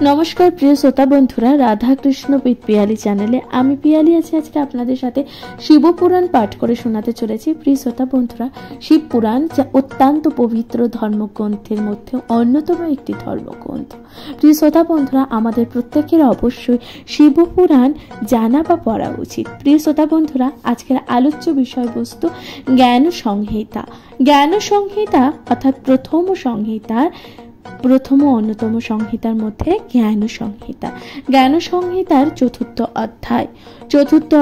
নমস্কার প্রিয় শ্রোতা বন্ধুরা, রাধা কৃষ্ণ উইথ পিয়ালি চ্যানেলে আমি পিয়ালি আছি। আজকে আপনাদের সাথে শিবপুরাণ পাঠ করে শোনাতে চলেছি। প্রিয় শ্রোতা বন্ধুরা, শিবপুরাণ যা অত্যন্ত পবিত্র ধর্মগ্রন্থের মধ্যে অন্যতম একটি ধর্মগ্রন্থ। প্রিয় শ্রোতা বন্ধুরা, আমাদের প্রত্যেকের অবশ্যই শিবপুরাণ জানা বা পড়া উচিত। প্রিয় শ্রোতা বন্ধুরা, আজকের আলোচ্য বিষয়বস্তু জ্ঞান সংহিতা। জ্ঞান সংহিতা অর্থাৎ প্রথম অন্যতম সংহিতার মধ্যে জ্ঞান সংহিতা। জ্ঞান সংহিতার চতুর্থ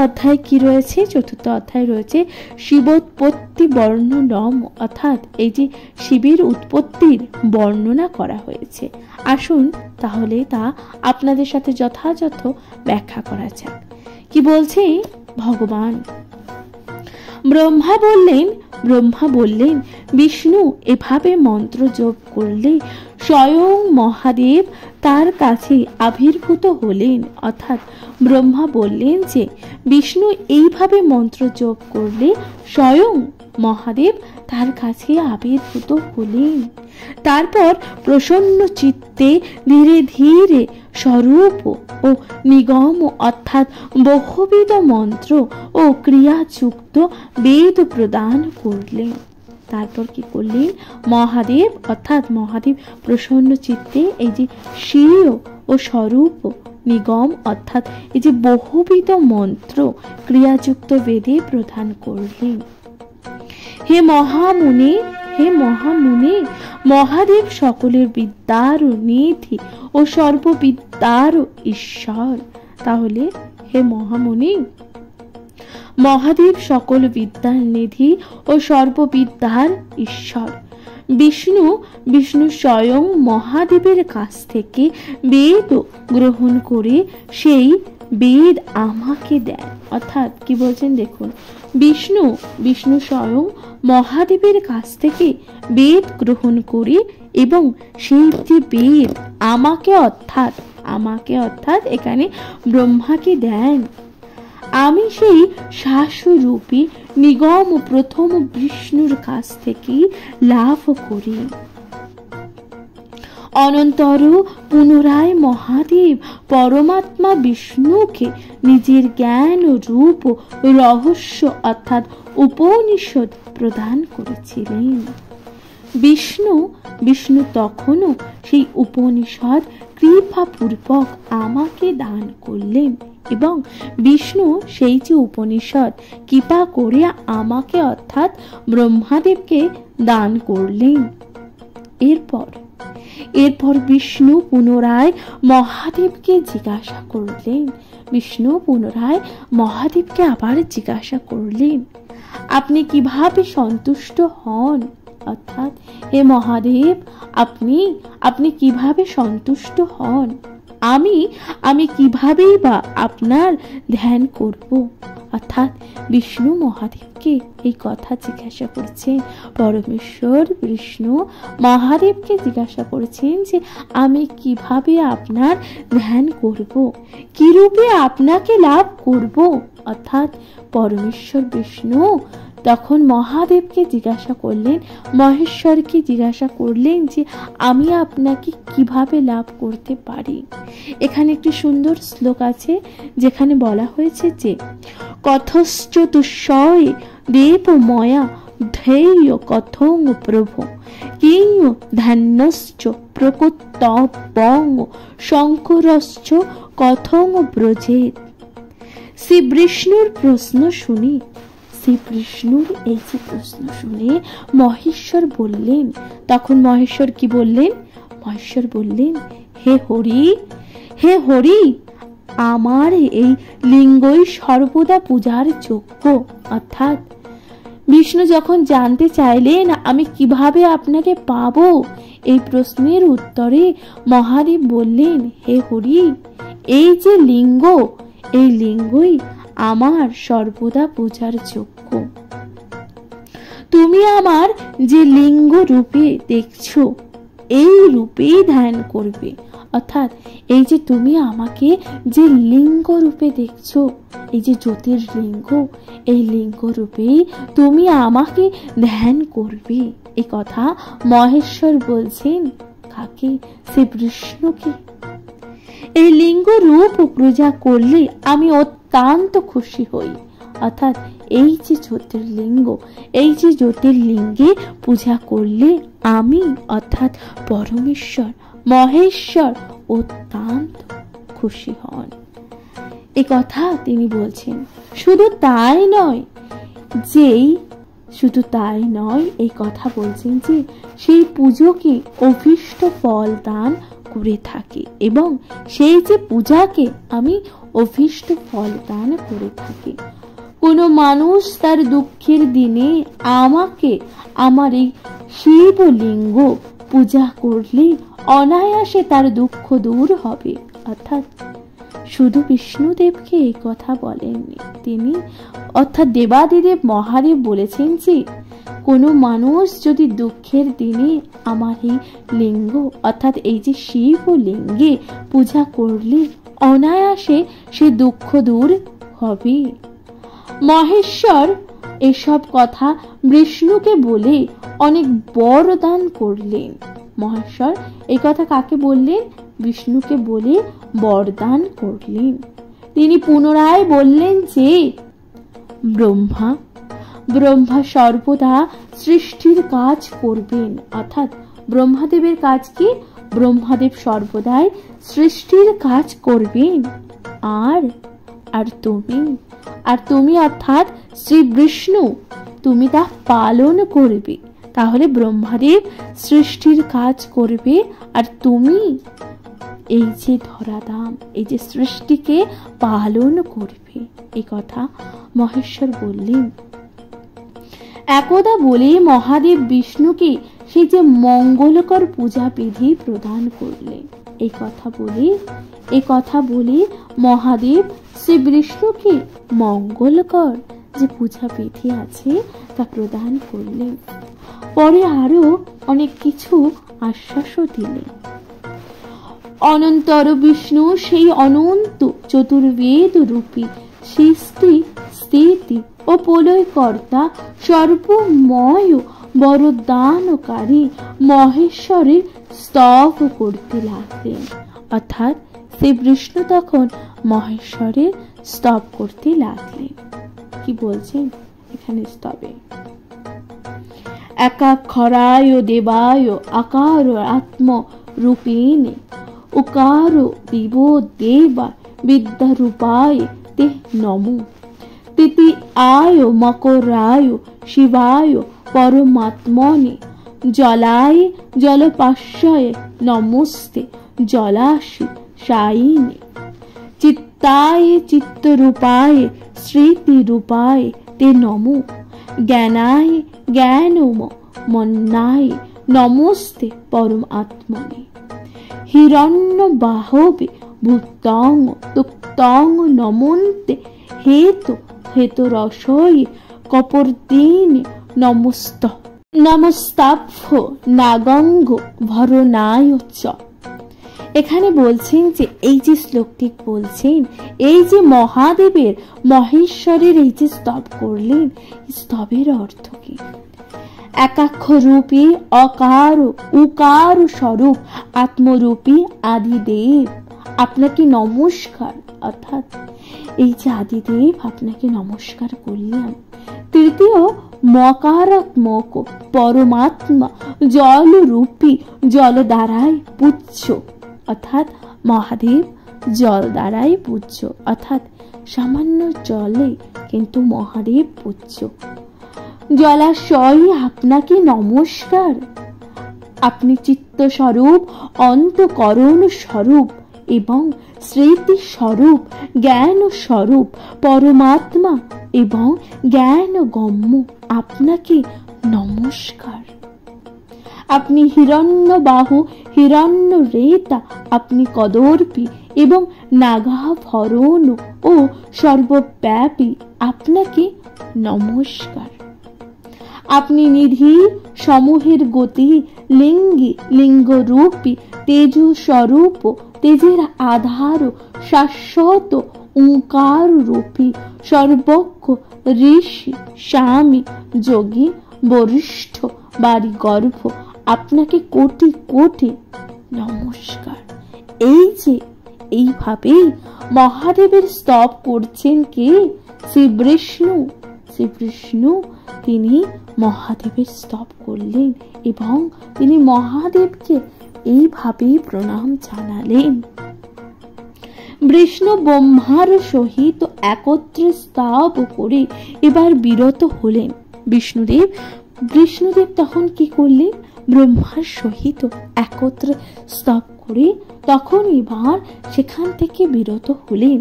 অধ্যায় কি রয়েছে? চতুর্থ অধ্যায় রয়েছে শিবোৎপত্তি বর্ণনম, অর্থাৎ এই যে শিবের উৎপত্তির বর্ণনা করা হয়েছে। আসুন তাহলে তা আপনাদের সাথে যথাযথ ব্যাখ্যা করা যাক। কি বলছে ভগবান? ব্রহ্মা বললেন বিষ্ণু এভাবে মন্ত্র জপ করলে স্বয়ং মহাদেব তার কাছে আবির্ভূত হলেন। অর্থাৎ ব্রহ্মা বললেন যে বিষ্ণু এইভাবে মন্ত্র জপ করলে স্বয়ং মহাদেব তার কাছে আবির্ভূত হলেন। তারপর প্রসন্ন চিত্তে ধীরে ধীরে স্বরূপ ও নিগম অর্থাৎ বহুবিধ মন্ত্র ও ক্রিয়াযুক্ত বেদ প্রদান করলেন। তারপর কি করলেন? মহাদেব প্রসন্ন চিত্তে এই যে স্বীয় ও স্বরূপ নিগম অর্থাৎ এই যে বহুবিধ মন্ত্র ক্রিয়াযুক্ত বেদে প্রদান করলেন। হে মহামুনি, মহাদেব সকলের বিদ্যার নিধি ও সর্ববিদ্যার ঈশ্বর। তাহলে হে মহামুনি, মহাদেব সকল বিদ্যার নিধি ও সর্ববিদ্যার ঈশ্বর। বিষ্ণু স্বয়ং মহাদেবের কাছ থেকে বেদ গ্রহণ করে সেই বেদ আমাকে দেন। অর্থাৎ কি বলছেন দেখুন, বিষ্ণু স্বয়ং মহাদেবের কাছ থেকে বেদ গ্রহণ করে এবং সেই যে বেদ আমাকে অর্থাৎ এখানে ব্রহ্মাকে দেন। আমি সেই শাশ্বরূপী নিগম প্রথম বিষ্ণুর কাছ থেকে লাভ করি। অনন্তর পুনরায় মহাদেব পরমাত্মা বিষ্ণুকে নিজের জ্ঞান রূপ রহস্য অর্থাৎ উপনিষদ প্রদান করেছিলেন। বিষ্ণু তখনও সেই উপনিষদ কৃপাপূর্বক আমাকে দান করলেন এবং বিষ্ণু সেই যে উপনিষদ কৃপা করে আমাকে অর্থাৎ ব্রহ্মাদেবকে দান করলেন। এরপর বিষ্ণু পুনরায় মহাদেবকে জিজ্ঞাসা করলেন, আপনি কিভাবে সন্তুষ্ট হন? অর্থাৎ হে মহাদেব, আপনি কিভাবে সন্তুষ্ট হন? আমি কিভাবেই বা আপনার ধ্যান করব? অর্থাৎ বিষ্ণু মহাদেবকে এই কথা জিজ্ঞাসা করছেন। পরমেশ্বর বিষ্ণু মহাদেবকে জিজ্ঞাসা করেছেন যে আমি কিভাবে আপনার ধ্যান করব, কি রূপে আপনাকে লাভ করব। অর্থাৎ পরমেশ্বর বিষ্ণু তখন মহাদেবকে মহেশ্বরকে জিজ্ঞাসা করলেন যে আমি আপনাকে কিভাবে লাভ করতে পারি। এখানে একটি সুন্দর শ্লোক আছে যেখানে বলা হয়েছে যে কথশ্চ তুষ্যয়ে দেবময়া ধৈর্য কথং প্রভু কিং ধ্যানশ্চ প্রকৃতবং শঙ্করশ্চ কথং ব্রজেত। শ্রী বিষ্ণুর এই যে প্রশ্ন শুনে মহেশ্বর বললেন, তখন মহেশ্বর কি বললেন? মহেশ্বর বললেন, হে হরি, আমার এই লিঙ্গই সর্বদা পূজার যোগ্য। অর্থাৎ বিষ্ণু যখন জানতে চাইলেন আমি কিভাবে আপনাকে পাবো, এই প্রশ্নের উত্তরে মহাদেব বললেন, হে হরি, এই যে লিঙ্গ, এই লিঙ্গই আমার সর্বদা পূজার যোগ্য। তুমি আমার যে লিঙ্গ রূপে দেখছো এই রূপেই ধ্যান করবে। অর্থাৎ এই যে তুমি আমাকে যে লিঙ্গ রূপে দেখছো, এই যে জ্যোতির্লিঙ্গ, এই লিঙ্গ রূপেই তুমি আমাকে ধ্যান করবে। এই কথা মহেশ্বর বলছেন কাকে? শ্রী বিষ্ণুকে। এই লিঙ্গ রূপ পূজা করলে আমি অত্যন্ত খুশি হই। অর্থাৎ এই যে জ্যোতির্লিঙ্গ, এই যে জ্যোতির্লিঙ্গে পূজা করলে আমি অর্থাৎ পরমেশ্বর মহেশ্বর অত্যন্ত খুশি হন। এ কথা তিনি বলছেন। শুধু তাই নয়, এই কথা বলছেন যে সেই পুজোকে অভীষ্ট ফল দান করে থাকি এবং সেই যে পূজাকে আমি অভীষ্ট ফল দান করে থাকি। কোনো মানুষ তার দুঃখের দিনে আমাকে আমার এই শিবলিঙ্গ পূজা করলে অনায়াসে তার দুঃখ দূর হবে। অর্থাৎ শুধু বিষ্ণুদেবকে এই কথা বলেননি তিনি, অর্থাৎ দেবাদিদেব মহাদেব বলেছেন যে কোনো মানুষ যদি দুঃখের দিনে আমার এই লিঙ্গ অর্থাৎ এই যে শিবলিঙ্গে পূজা করলে অনায়াসে সে দুঃখ দূর হবে। মহেশ্বর এসব কথা বিষ্ণুকে বলে অনেক বরদান করলেন। মহেশ্বর এই কথা কাকে বললেন? বিষ্ণুকে বলে বরদান করলেন। তিনি পুনরায় বললেন যে ব্রহ্মা সর্বদা সৃষ্টির কাজ করবেন। অর্থাৎ ব্রহ্মাদেবের কাজ কি? ব্রহ্মাদেব সর্বদাই সৃষ্টির কাজ করবেন। আর তুমি অর্থাৎ শ্রী বিষ্ণু তুমি তা পালন করবে। তাহলে ব্রহ্মাদেব সৃষ্টির কাজ করবে আর তুমি এই যে ধরাধাম এই যে সৃষ্টিকে পালন করবে। এই কথা মহেশ্বর বললেন। একদা বলে মহাদেব বিষ্ণুকে সেই যে মঙ্গলকর পূজা বিধি প্রদান করলেন। এই কথা বলে মহাদেব শ্রী বিষ্ণুকে মঙ্গলকর যে পূজা বিধি আছে তা প্রদান করলেন। পরে আরো অনেক কিছু আশ্বাসও দিলেন। অনন্তর বিষ্ণু সেই অনন্ত চতুর্বেদ রূপী সৃষ্টি স্থিতি ও প্রলয়কর্তা সর্বময় বরদানকারী মহেশ্বরের স্তব করতে লাগলেন। অর্থাৎ শ্রী বিষ্ণু তখন মহেশ্বরের স্তব করতে লাগলেন। কি বলছেন এখানে স্তবে? একাক্ষরায় দেবায় আকার আত্ম রূপিণী উকার দিব দেবা বিদ্যারূপায় তে নমো তৃতীয়ায় মকরায় শিবায় পরমাত্মনে জলায় জলপাশয় নমস্তে জলাশি শায়িনে চিত্তায় চিত্তরূপায় স্মৃতিরূপায় তে নমো জ্ঞানায় জ্ঞানম মন্নায় নমস্তে পরমাত্মনে হিরণ্য বাহবে ভূতং তুক্তং নমন্তে হেতু রসয়ে কপর্দিনে নমস্তাভ্য নাগঙ্গ ভরনায় চ। এখানে বলছেন যে এই যে শ্লোকটি বলছেন এই যে মহাদেবের মহেশ্বরের এই যে স্তব করলেন, স্তবের অর্থ কি? একাক্ষরূপী অকার উকার স্বরূপ আত্মরূপী আদিদেব আপনাকে নমস্কার। অর্থাৎ এই যে আদিদেব আপনাকে নমস্কার করলাম। তৃতীয় মকারাত্মক পরমাত্মা জলরূপী জল দ্বারাই পূজ্য। অর্থাৎ মহাদেব জল দ্বারাই পূজ্য। অর্থাৎ সামান্য জলে কিন্তু মহাদেব পূজ্য। জলাশয় আপনাকে নমস্কার। আপনি চিত্ত স্বরূপ অন্তঃকরণ স্বরূপ এবং স্মৃতি স্বরূপ জ্ঞান স্বরূপ পরমাত্মা এবং জ্ঞান গম্য আপনাকে নমস্কার। আপনি হিরণ্য বাহু হিরণ্য রেতা আপনি কদর্পী এবং নাগাভরণ ও সর্বব্যাপী আপনাকে নমস্কার। আপনি নিধি সমূহের গতি লিঙ্গি লিঙ্গরূপী তেজ স্বরূপ তেজের আধার শাশ্বত ওঙ্কার রূপী সর্বজ্ঞ ঋষি স্বামী যোগী বরিষ্ঠ বাড়ি গর্ভ আপনাকে কোটি কোটি নমস্কার। এইভাবেই মহাদেবের স্তব করছেন কে? শ্রী বিষ্ণু। শ্রী বিষ্ণু তিনি মহাদেবের স্তব করলেন এবং তিনি মহাদেবকে এইভাবেই প্রণাম জানালেন। বিষ্ণু ব্রহ্মার সহিত একত্রে স্তব করে এবার বিরত হলেন। বিষ্ণুদেব তখন কি করলেন? ব্রহ্মার সহিত একত্রে স্তব করে তখন এবার সেখান থেকে বিরত হলেন।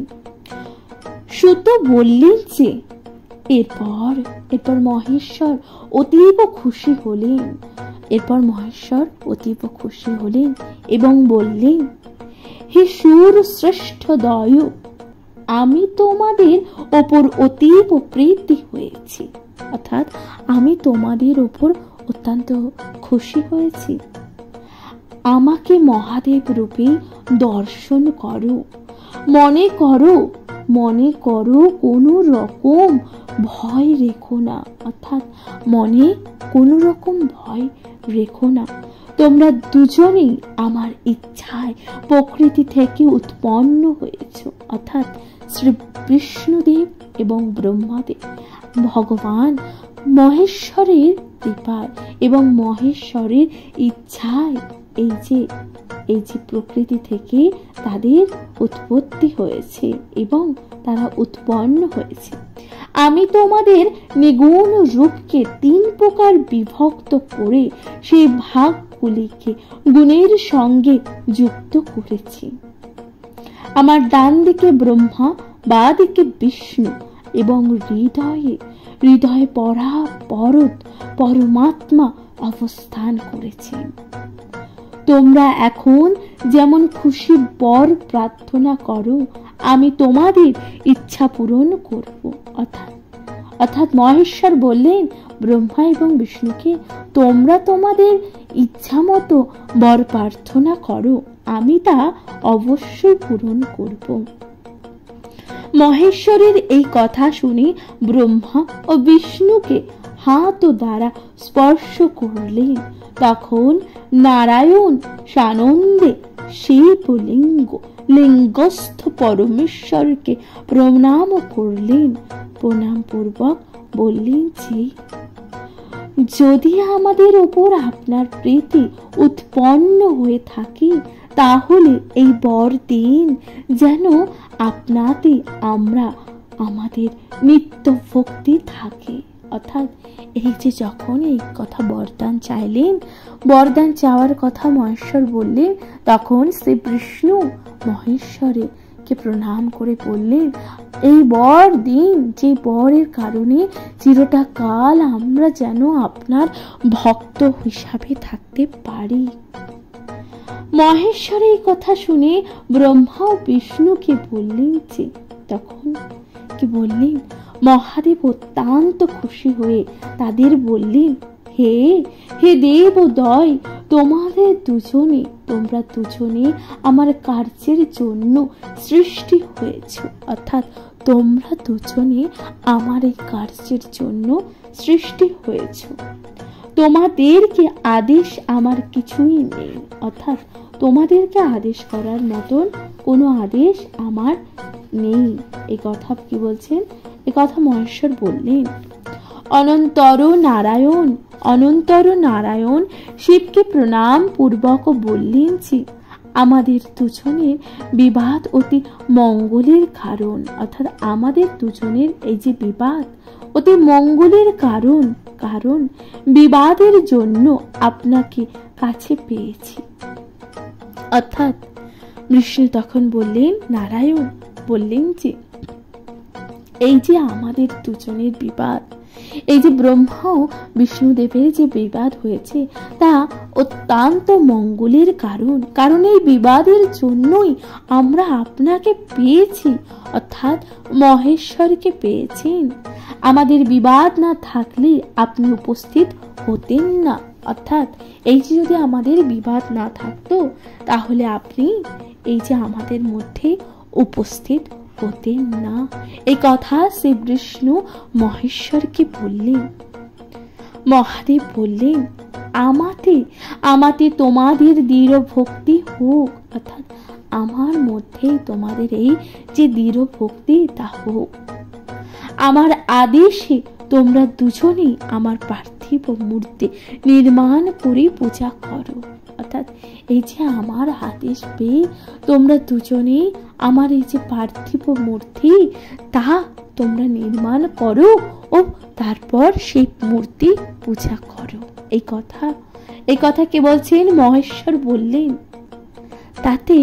সুত বললেন যে এরপর মহেশ্বর অতীব খুশি হলেন। এবং বললেন, হে সুর শ্রেষ্ঠ দয়, আমি তোমাদের ওপর অতীব প্রীতি হয়েছি, অর্থাৎ আমি তোমাদের ওপর অত্যন্ত খুশি হয়েছি। আমাকে মহাদেব রূপে দর্শন করো। মনে করো কোনো রকম ভয় রেখো না, অর্থাৎ মনে কোনো রকম ভয় রেখো না। তোমরা দুজনেই আমার ইচ্ছায় প্রকৃতি থেকে উৎপন্ন হয়েছ, অর্থাৎ শ্রী বিষ্ণুদেব এবং ব্রহ্মাদেব ভগবান মহেশ্বরের কৃপায় এবং মহেশ্বরের ইচ্ছায় এই যে প্রকৃতি থেকে তাদের উৎপত্তি হয়েছে এবং তারা উৎপন্ন হয়েছে। আমি তোমাদের নিগুণ রূপকে 3 প্রকার বিভক্ত করে সেই ভাগগুলিকে গুণের সঙ্গে যুক্ত করেছি। আমার ডান দিকে ব্রহ্মা, বাঁ দিকে বিষ্ণু এবং হৃদয়ে পরমাত্মা অবস্থান করেছেন। তোমরা এখন যেমন খুশি বর প্রার্থনা করো, আমি তোমাদের ইচ্ছা পূরণ করব। অর্থাৎ মহেশ্বর বললেন ব্রহ্মা এবং বিষ্ণুকে, তোমরা তোমাদের ইচ্ছা মতো বর প্রার্থনা করো, আমি তা অবশ্যই পূরণ করব। মহেশ্বরের এই কথা শুনে ব্রহ্মা ও বিষ্ণুকে হাত দ্বারা স্পর্শ করলেন। তখন নারায়ণ সানন্দে লিঙ্গস্থ পরমেশ্বরকে প্রণাম করলেন। প্রণাম পূর্বক বললেন যে, যদি আমাদের ওপর আপনার প্রীতি উৎপন্ন হয়ে থাকে, তাহলে এই বর দিন যেন আপনাতে আমাদের নিত্য ভক্তি থাকে। অর্থাৎ এই যে যখন এই কথা বরদান চাইলেন, বরদান চাওয়ার কথা মহেশ্বর বললেন, তখন শ্রী বিষ্ণু মহেশ্বরকে প্রণাম করে বললেন, এই বর দিন যে বরের কারণে চিরটা কাল আমরা যেন আপনার ভক্ত হিসাবে থাকতে পারি। মহেশ্বর এই কথা শুনে ব্রহ্মা ও বিষ্ণুকে বললেন যে, তখন কি বললেন? মহাদেব অত্যন্ত খুশি হয়ে তাদের বললেন, হে দেবোদয়, তোমরা দুজনে আমার কার্যের জন্য সৃষ্টি হয়েছ, অর্থাৎ তোমরা দুজনে আমার এই কার্যের জন্য সৃষ্টি হয়েছ। তোমাদেরকে আদেশ আমার কিছুই নেই, অর্থাৎ তোমাদেরকে আদেশ করার মতন কোনো আদেশ আমার নেই। এই কথা কি বলছেন? এ কথা মহেশ্বর বললেন। অনন্তর নারায়ণ শিবকে প্রণাম পূর্বক বললেন যে, আমাদের দুজনের বিবাদ অতি মঙ্গলের কারণ, অর্থাৎ আমাদের দুজনের এই যে বিবাদ অতি মঙ্গলের কারণ বিবাদের জন্য আপনাকে কাছে পেয়েছি। অর্থাৎ বিষ্ণু তখন বললেন, নারায়ণ বললেন যে, এই যে আমাদের দুজনের বিবাদ, এই যে ব্রহ্মা ও বিষ্ণুদেবের যে বিবাদ হয়েছে, তা অত্যন্ত মঙ্গলের কারণ এই বিবাদের জন্যই আমরা আপনাকে পেয়েছি, অর্থাৎ মহেশ্বরকে পেয়েছেন। আমাদের বিবাদ না থাকলে আপনি উপস্থিত হতেন না, অর্থাৎ এই যে যদি আমাদের বিবাদ না থাকতো, তাহলে আপনি এই যে আমাদের মধ্যে উপস্থিত হতেন না। এই কথা শ্রী বিষ্ণু মহেশ্বরকে বললেন। মহাদেব বললেন, আমাতে তোমাদের দৃঢ় ভক্তি হোক, অর্থাৎ আমার মধ্যেই তোমাদের এই যে দৃঢ় ভক্তি তা হোক। আমার আদেশে তোমরা দুজনেই আমার পার্থিব মূর্তি নির্মাণ করে পূজা করো। অর্থাৎ এই যে আমার আদেশ পেয়ে তোমরা দুজনেই আমার এই যে পার্থিব মূর্তি তা তোমরা নির্মাণ করো ও তারপর সেই মূর্তি পূজা করো। এই কথা কে বলছেন? মহেশ্বর বললেন, তাতে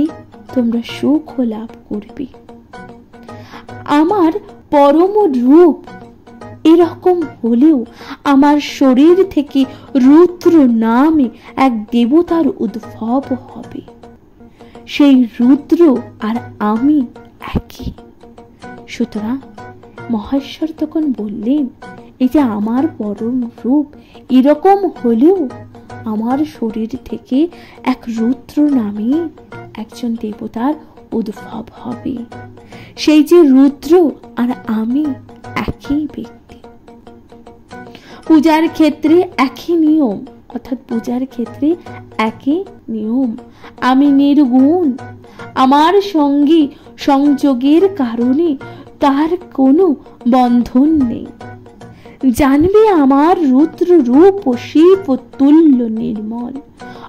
তোমরা সুখ লাভ করবে। আমার পরম রূপ এরকম হলেও আমার শরীর থেকে রুদ্র নামে এক দেবতার উদ্ভব হবে। সেই রুদ্র আর আমি একই। সুতরাং মহেশ্বর তখন বললেন, এই যে আমার পরম রূপ এরকম হলেও আমার শরীর থেকে এক রুদ্র নামে একজন দেবতার উদ্ভব হবে। সেই যে রুদ্র আর আমি একই ব্যক্তি। পূজার ক্ষেত্রে একই নিয়ম, অর্থাৎ পূজার ক্ষেত্রে একই নিয়ম। আমি নির্গুণ, আমার সঙ্গে সংযোগের কারণে তার কোনো বন্ধন নেই। জানবে আমার রুদ্র রূপ ও শিব তুল্য নির্মল।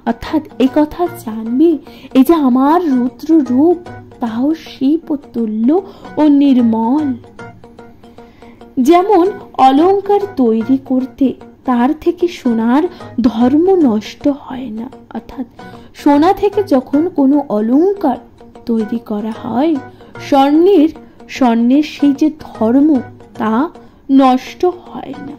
অর্থাৎ এই কথা জানবে, এই যে আমার রুদ্র রূপ তাও শিব তুল্য ও নির্মল। যেমন অলংকার তৈরি করতে তার থেকে সোনার ধর্ম নষ্ট হয় না। অর্থাৎ সোনা থেকে যখন কোনো অলংকার তৈরি করা হয়, স্বর্ণের সেই যে ধর্ম তা নষ্ট হয় না।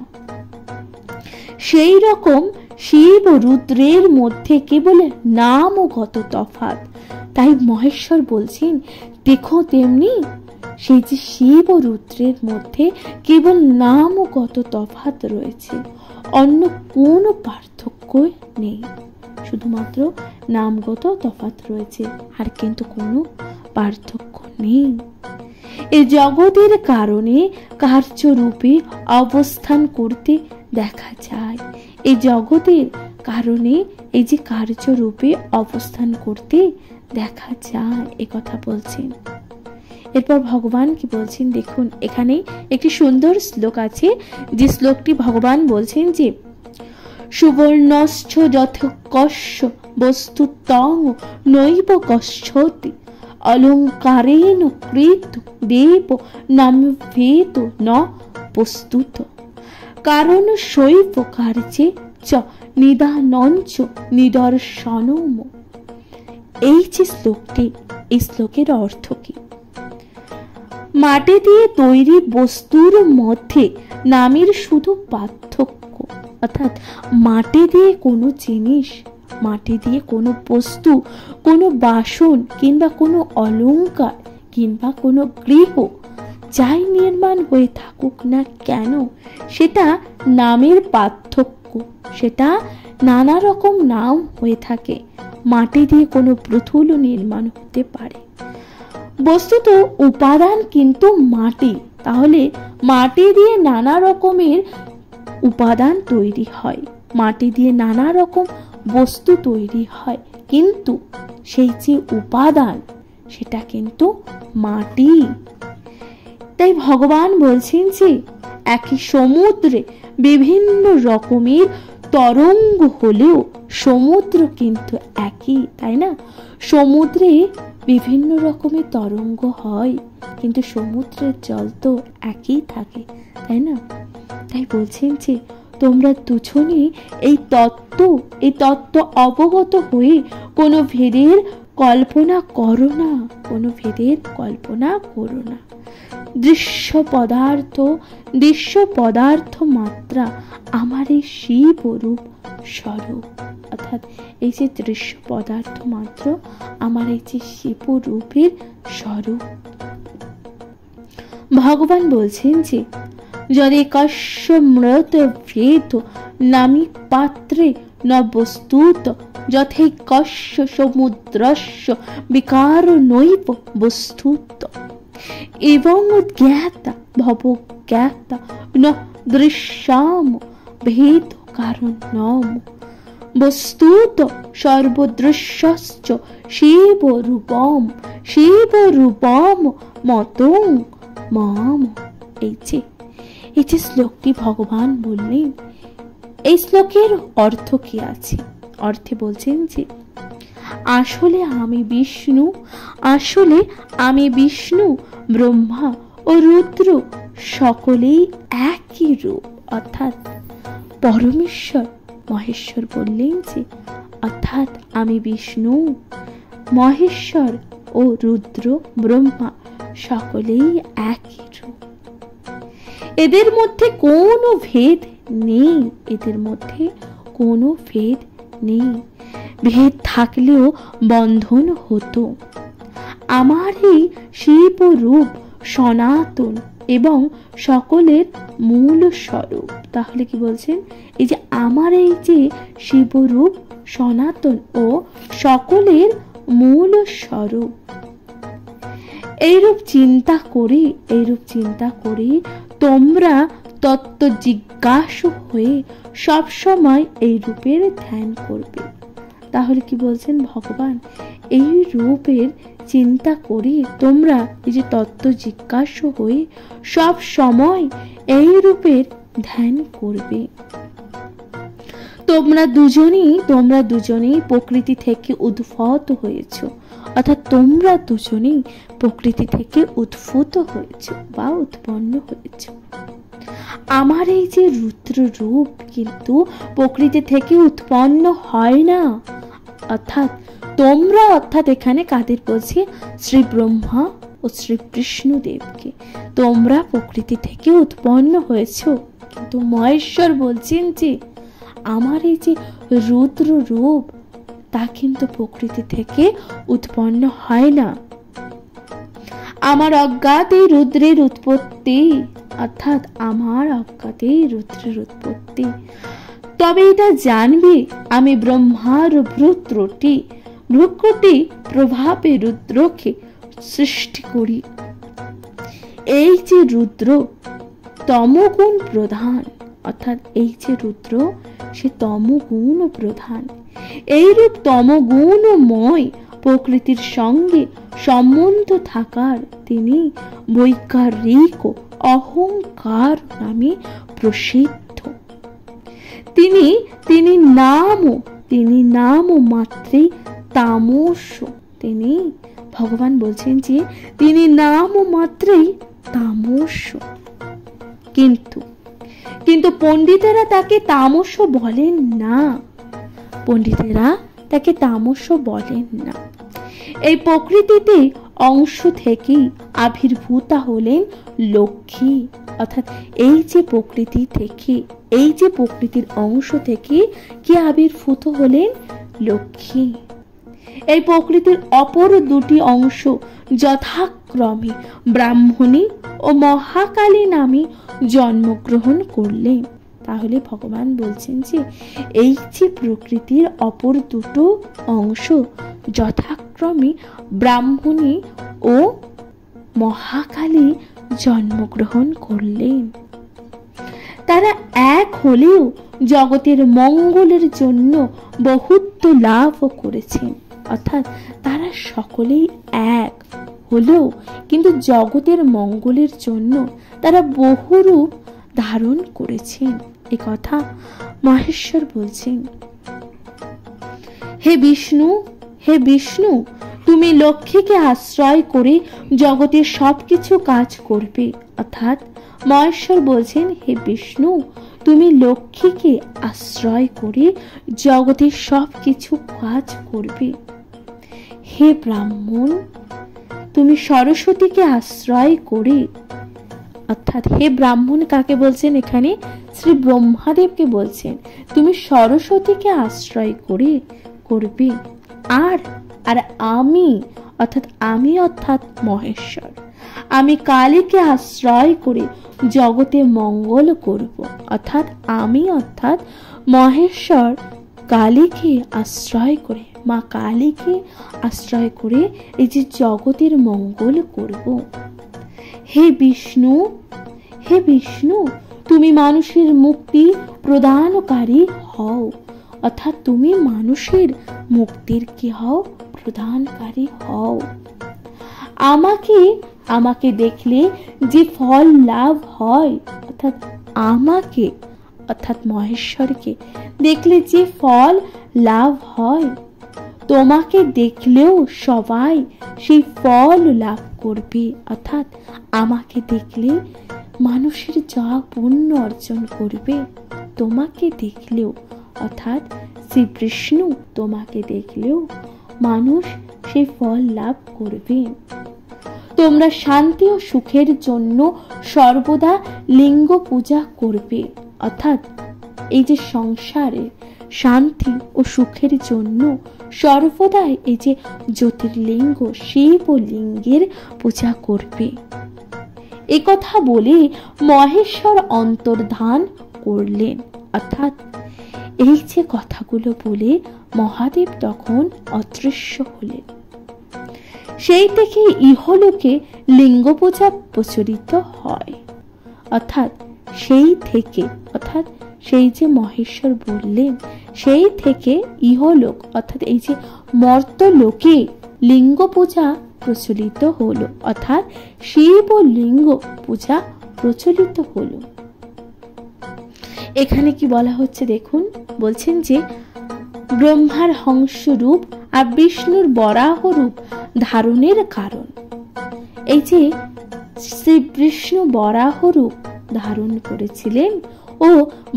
সেই রকম শিব ও রুদ্রের মধ্যে কেবল নামগত তফাৎ। তাই মহেশ্বর বলছেন, দেখো তেমনি সেই যে শিব ও রুদ্রের মধ্যে কেবল নামগত তফাৎ রয়েছে, অন্য কোনো পার্থক্য নেই। শুধুমাত্র নামগত তফাৎ রয়েছে, আর কিন্তু কোনো পার্থক্য নেই। এই জগতের কারণে কার্যরূপে অবস্থান করতে দেখা যায়। এই জগতের কারণে এই যে কার্যরূপে অবস্থান করতে দেখা যায়, এ কথা বলছেন। এরপর ভগবান কি বলছেন দেখুন, এখানে একটি সুন্দর শ্লোক আছে, যে শ্লোকটি ভগবান বলছেন যে সুবর্ণশ্চ যথকস্য বস্তুতং নৈব কশ্যতি অলঙ্কারেণ কৃত দেব নামভেদ ন বস্তুত কারণ শৈব কার্যে চ নিদানঞ্চ নিদর্শনম। এই যে শ্লোকটি, এই শ্লোকের অর্থ কি? মাটি দিয়ে তৈরি বস্তুর মধ্যে নামের শুধু পার্থক্য। অর্থাৎ মাটি দিয়ে কোনো জিনিস, মাটি দিয়ে কোনো বস্তু, কোনো বাসন কিংবা কোনো অলংকার কিংবা কোনো গৃহ যাই নির্মাণ হয়ে থাকুক না কেন, সেটা নামের পার্থক্য, সেটা নানা রকম নাম হয়ে থাকে। মাটি দিয়ে কোনো পুতুল নির্মাণ হতে পারে, বস্তুত উপাদান কিন্তু মাটি। তাহলে মাটি দিয়ে নানা রকমের উপাদান তৈরি হয়, মাটি দিয়ে নানা রকম বস্তু তৈরি হয়, কিন্তু সেই যে উপাদান সেটা কিন্তু মাটি। তাই ভগবান বলছেন যে একই সমুদ্রে বিভিন্ন রকমের তরঙ্গ হলেও সমুদ্র কিন্তু একই, তাই না? সমুদ্রে বিভিন্ন রকমের তরঙ্গ হয়, কিন্তু সমুদ্রের জল তো একই থাকে, তাই না? তাই বলছেন যে তোমরা দুজনে এই তত্ত্ব অবগত হয়ে কোনো ভেদের কল্পনা করো না, কোনো ভেদের কল্পনা করো না। দৃশ্য পদার্থ মাত্রা আমার এই শিব রূপ স্বরূপ। অর্থাৎ এই যে দৃশ্য পদার্থ মাত্র আমার এই যে শিব রূপের স্বরূপ। ভগবান বলছেন যে যদি কস্য মৃত ভেদ নামি পাত্রে ন বস্তুত যথে কস্য সমুদ্রস্য বিকার নৈব বস্তুত এবং জ্ঞাতা ভব জ্ঞাতা ন দৃশ্যাম ভেদ কারণম। বস্তুত সর্বদৃশ্যশ্চ শিব রূপম মতং মাম। এই যে শ্লোকটি ভগবান বললেন, এই শ্লোকের অর্থ কি আছে? অর্থে বলছেন যে আসলে আমি বিষ্ণু, ব্রহ্মা ও রুদ্র সকলেই একই রূপ। অর্থাৎ পরমেশ্বর মহেশ্বর বললেন যে অর্থাৎ আমি বিষ্ণু, মহেশ্বর ও রুদ্র ব্রহ্মা সকলেই একই রূপ। এদের মধ্যে কোনো ভেদ নেই, ভেদ থাকলেও বন্ধন হতো। আমার এই শিব রূপ সনাতন এবং সকলের মূল স্বরূপ। তাহলে কি বলছেন? এই যে আমার এই যে শিবরূপ সনাতন ও সকলের মূল স্বরূপ, এইরূপ চিন্তা করি তোমরা তত্ত্ব জিজ্ঞাসু হয়ে সবসময় এই রূপের ধ্যান করবে। তাহলে কি বলছেন ভগবান? এই রূপের চিন্তা করি তোমরা এই যে তত্ত্ব জিজ্ঞাসু হয়ে সব সময় এই রূপের ধ্যান করবে। তোমরা দুজনেই প্রকৃতি থেকে উদ্ভূত হয়েছ। অর্থাৎ তোমরা দুজনেই প্রকৃতি থেকে উদ্ভূত হয়েছ বা উৎপন্ন হয়েছ। আমার এই যে রুদ্র রূপ কিন্তু প্রকৃতি থেকে উৎপন্ন হয় না। অর্থাৎ এখানে কাদের বলছে? শ্রী ব্রহ্মা ও শ্রী বিষ্ণুদেবকে। তোমরা প্রকৃতি থেকে উৎপন্ন হয়েছ, কিন্তু মহেশ্বর বলছেন যে আমার এই যে রুদ্র রূপ তা কিন্তু প্রকৃতি থেকে উৎপন্ন হয় না। আমার অজ্ঞাতে রুদ্রের উৎপত্তি, অর্থাৎ আমার অজ্ঞাতে রুদ্রের উৎপত্তি। তবে এটা জানবে আমি ব্রহ্মার ভ্রুকুটি প্রভাবে রুদ্রকে সৃষ্টি করি। এই যে রুদ্র তমগুণ প্রধান, অর্থাৎ এই যে রুদ্র সে তমগুণ প্রধান। এইরূপ তমগুণময় প্রকৃতির সঙ্গে সম্বন্ধ থাকার তিনি বৈকারিক অহংকার নামে প্রসিদ্ধ। তিনি নাম মাত্রে তামস। ভগবান বলছেন যে তিনি নাম মাত্রেই তামস, কিন্তু পণ্ডিতেরা তাকে তামস বলেন না। এই প্রকৃতিতে অংশ থেকেই আবির্ভূত হলেন লক্ষ্মী। অর্থাৎ এই যে প্রকৃতির অংশ থেকে কি আবির্ভূত হলেন? লক্ষ্মী। এই প্রকৃতির অপর দুটি অংশ যথাক্রমে ব্রাহ্মণী ও মহাকালী নামে জন্মগ্রহণ করলেন। তাহলে ভগবান বলছেন যে এই যে প্রকৃতির অপর দুটো অংশ যথাক্রমে ব্রাহ্মণী ও মহাকালী জন্মগ্রহণ করলেন। তারা এক হলেও জগতের মঙ্গলের জন্য বহুত্ব লাভ করেছেন। অর্থাৎ তারা সকলেই এক হলেও কিন্তু জগতের মঙ্গলের জন্য তারা বহুরূপ ধারণ করেছেন। এ কথা মহেশ্বর বলছেন। হে বিষ্ণু তুমি লক্ষ্মীকে আশ্রয় করে জগতের সবকিছু কাজ করবে। অর্থাৎ মহেশ্বর বলছেন হে বিষ্ণু তুমি লক্ষ্মীকে আশ্রয় করে জগতের সবকিছু কাজ করবে। হে ব্রাহ্মণ তুমি সরস্বতীকে আশ্রয় করে, অর্থাৎ হে ব্রাহ্মণ কাকে বলছেন? এখানে শ্রী ব্রহ্মাদেবকে বলছেন তুমি সরস্বতীকে আশ্রয় করে করবে। আর আমি অর্থাৎ মহেশ্বর আমি কালীকে আশ্রয় করে জগতে মঙ্গল করব। অর্থাৎ মহেশ্বর কালীকে আশ্রয় করে, মা কালীকে আশ্রয় করে এই যে জগতের মঙ্গল করব। হে বিষ্ণু তুমি মানুষের মুক্তি প্রদানকারী হও। অর্থাৎ তুমি মানুষের মুক্তির কি হও? প্রদানকারী হও। আমাকে দেখলে যে ফল লাভ হয়, অর্থাৎ আমাকে অর্থাৎ মহেশ্বরকে দেখলে যে ফল লাভ হয়, তোমাকে দেখলেও সবাই সেই ফল লাভ করবে। অর্থাৎ আমাকে দেখলে মানুষের যা পুণ্য অর্জন করবে, তোমাকে দেখলেও অর্থাৎ শ্রী বিষ্ণু তোমাকে দেখলেও মানুষ সেই ফল লাভ করবে। তোমরা শান্তি ও সুখের জন্য সর্বদা লিঙ্গ পূজা করবে। অর্থাৎ এই যে সংসারে শান্তি ও সুখের জন্য সর্বদাই এই যে জ্যোতির্লিঙ্গ শিব ও লিঙ্গের পূজা করবে। এ কথা বলে মহেশ্বর অন্তর্ধান করলেন। অর্থাৎ এই যে কথাগুলো বলে মহাদেব তখন অদৃশ্য হলেন। সেই থেকে ইহলোকে লিঙ্গ পূজা প্রচলিত হয়। অর্থাৎ সেই যে মহেশ্বর বললেন, সেই থেকে ইহলোক অর্থাৎ এই যে মর্তলোকে লিঙ্গ পূজা প্রচলিত হলো। অর্থাৎ শিব ও লিঙ্গ পূজা প্রচলিত হলো। এখানে কি বলা হচ্ছে দেখুন, বলছেন যে ব্রহ্মার হংস রূপ আর বিষ্ণুর বরাহ রূপ ধারণের কারণ। এই যে শ্রী বিষ্ণু বরাহ রূপ ধারণ করেছিলেন ও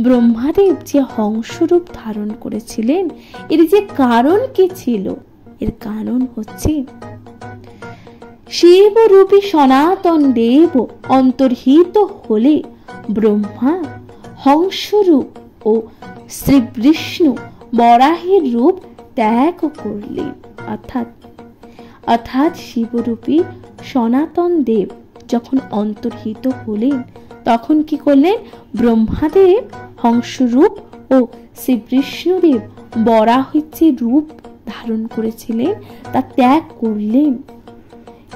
ব্রহ্মাদেব যে হংস রূপ ধারণ করেছিলেন, এর যে কারণ কি ছিল? এর কারণ হচ্ছে শিব রূপী সনাতন দেব অন্তর্হিত হলে ব্রহ্মা হংসরূপ ও শ্রী বিষ্ণু বরাহের রূপ ত্যাগ করলেন। অর্থাৎ শিবরূপী সনাতন দেব যখন অন্তর্হিত হলেন, তখন কি করলেন? ব্রহ্মাদেব হংসরূপ ও শ্রী বিষ্ণুদেব বরাহের যে রূপ ধারণ করেছিলেন তা ত্যাগ করলেন।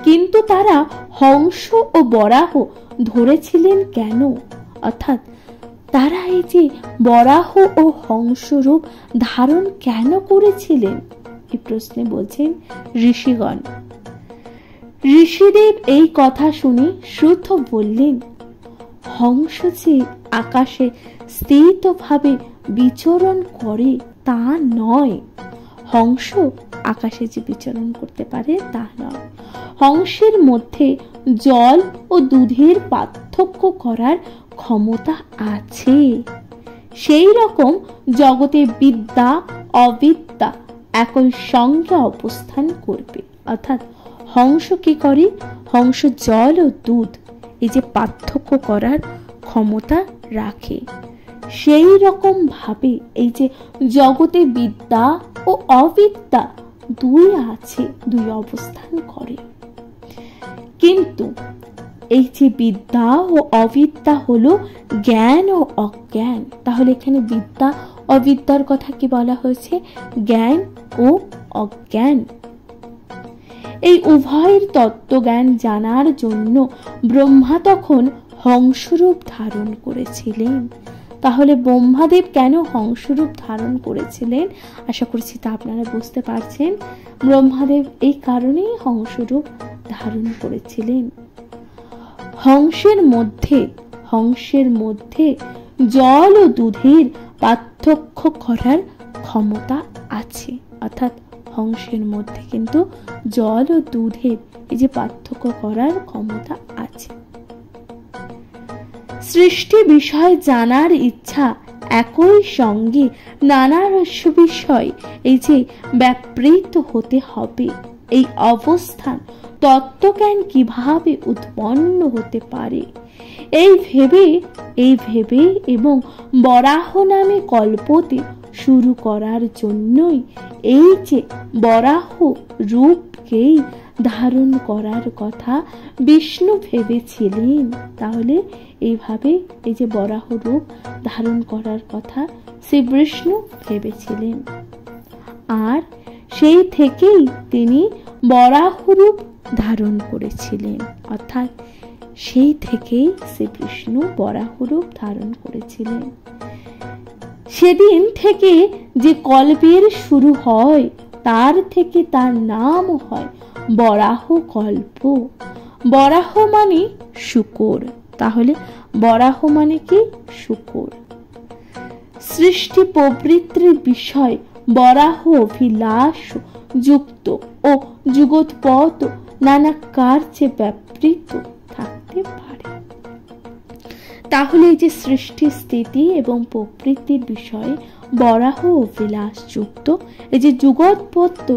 কিন্তু তারা হংস ও বরাহ ধরেছিলেন কেন? অর্থাৎ তারা এই যে বরাহ ও হংস রূপ ধারণ কেন করেছিলেন? এই প্রশ্নে বলছেন ঋষিগণ। ঋষিদেব এই কথা শুনে শ্রুত বললেন, হংস যে আকাশে স্থিতভাবে বিচরণ করে তা নয়। হংস আকাশে যে বিচরণ করতে পারে তা নয়। হংসের মধ্যে জল ও দুধের পার্থক্য করার ক্ষমতা আছে। সেই রকম জগতে বিদ্যা অবিদ্যা একই সঙ্গে অবস্থান করবে। অর্থাৎ হংস কি করে? হংস জল ও দুধ এই যে পার্থক্য করার ক্ষমতা রাখে। সেই রকম ভাবে এই যে জগতে বিদ্যা ও অবিদ্যা দুই আছে, দুই অবস্থান করে। কিন্তু এই যে বিদ্যা ও অবিদ্যা হলো জ্ঞান ও অজ্ঞান। তাহলে এখানে বিদ্যা অবিদ্যার কথা কি বলা হয়েছে? জ্ঞান ও অজ্ঞান। এই উভয়ের তত্ত্বজ্ঞান জানার জন্য ব্রহ্মা তখন হংসরূপ ধারণ করেছিলেন। তাহলে ব্রহ্মাদেব কেন হংসরূপ ধারণ করেছিলেন? আশা করছি তা আপনারা বুঝতে পারছেন। ব্রহ্মাদেব এই কারণেই হংসরূপ ধারণ করেছিলেন। হংসের মধ্যে জল ও দুধের পার্থক্য করার ক্ষমতা আছে। অর্থাৎ হংসের মধ্যে কিন্তু জল ও দুধের এই যে পার্থক্য করার ক্ষমতা আছে। সৃষ্টি বিষয় জানার ইচ্ছা একই সঙ্গে নানা রহস্য বিষয় এই যে ব্যাপৃত হতে হবে। এই অবস্থান তত্ত্বজ্ঞান কিভাবে উৎপন্ন হতে পারে এই ভেবে এবং বরাহ নামে কল্পতে শুরু করার জন্যই এই যে বরাহ রূপকেই ধারণ করার কথা বিষ্ণু ভেবেছিলেন। তাহলে এইভাবে এই যে বরাহ রূপ ধারণ করার কথা শ্রী বিষ্ণু ভেবেছিলেন। আর সেই থেকেই তিনি বরাহ রূপ ধারণ করেছিলেন। অর্থাৎ সেই থেকেই শ্রী বিষ্ণু বরাহ রূপ ধারণ করেছিলেন। সেদিন থেকে যে কল্পের শুরু হয় তার থেকে তার নাম হয় বরাহ কল্প। বরাহ মানে শূকর, তাহলে বরাহ মানে কি? শূকর। সৃষ্টি প্রবৃত্তির বিষয় বরাহ অভিলাষ যুক্ত ও যুগোৎপত নানা কার্যে ব্যাপৃত থাকতে পারে। তাহলে এই যে সৃষ্টি স্থিতি এবং প্রবৃত্তির বিষয়ে বরাহ অভিলাষ যুক্ত এই যে যুগোৎপত্ত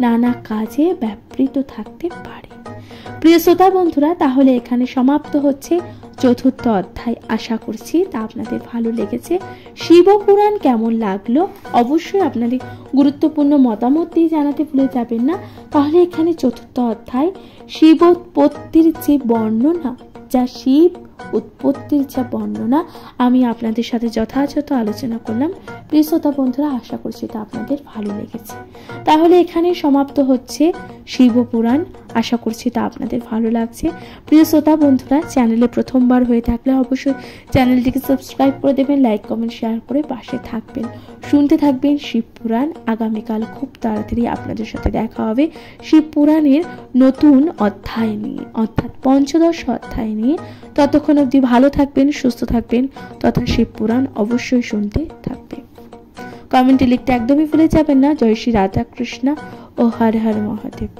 নানা কাজে ব্যাপৃত থাকতে পারে। প্রিয় শ্রোতা বন্ধুরা, তাহলে এখানে সমাপ্ত হচ্ছে চতুর্থ অধ্যায়। আশা করছি তা আপনাদের ভালো লেগেছে। শিবপুরাণ কেমন লাগলো অবশ্যই আপনাদের গুরুত্বপূর্ণ মতামত দিয়ে জানাতে ভুলে যাবেন না। তাহলে এখানে চতুর্থ অধ্যায় শিবোৎপত্তির যে বর্ণনা, যা শিব উৎপত্তির যা বর্ণনা আমি আপনাদের সাথে যথাযথ আলোচনা করলাম। প্রিয় শ্রোতা বন্ধুরা, আশা করছি তা আপনাদের ভালো লেগেছে। তাহলে এখানে সমাপ্ত হচ্ছে শিবপুরাণ। আশা করছি তা আপনাদের ভালো লাগছে। প্রিয় শ্রোতা বন্ধুরা, চ্যানেলে প্রথমবার হয়ে থাকলে অবশ্যই চ্যানেলটিকে সাবস্ক্রাইব করে দেবেন, লাইক কমেন্ট শেয়ার করে পাশে থাকবেন, শুনতে থাকবেন শিবপুরাণ। আগামীকাল খুব তাড়াতাড়ি আপনাদের সাথে দেখা হবে শিবপুরাণের নতুন অধ্যায় নিয়ে, অর্থাৎ পঞ্চদশ অধ্যায় নিয়ে। ততক্ষণ অবধি ভালো থাকবেন, সুস্থ থাকবেন, তথা শিবপুরাণ অবশ্যই শুনতে থাকবেন। কমেন্টে লিখতে একদমই ভুলে যাবেন না। জয় শ্রী রাধা কৃষ্ণ ও হর হর মহাদেব।